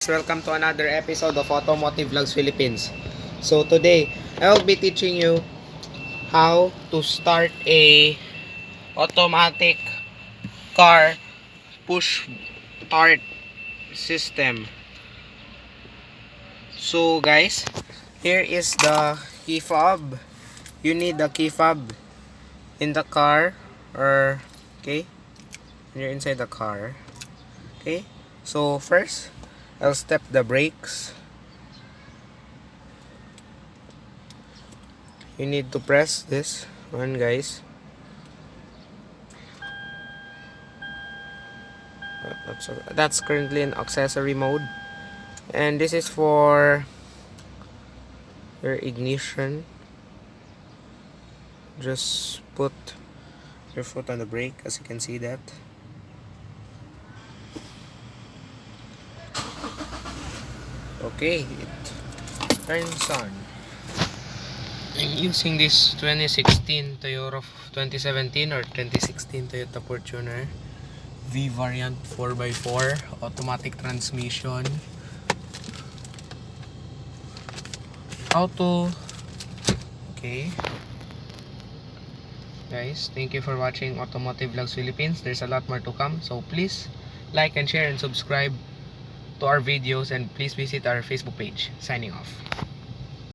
Welcome to another episode of Automotive Vlogs Philippines. So today, I will be teaching you how to start a automatic car push start system. So guys, here is the key fob. You need the key fob in the car, or okay, when you're inside the car. Okay, so first I'll step the brakes. You need to press this one, guys. That's currently in accessory mode, and this is for your ignition. Just put your foot on the brake, as you can see that. Okay, it turns on. I'm using this 2016 Toyota 2017 or 2016 Toyota Fortuner V variant 4x4 automatic transmission. Auto. Okay. Guys, thank you for watching Automotive Vlogs Philippines. There's a lot more to come, so please like and share and subscribe to our videos, and please visit our Facebook page. Signing off.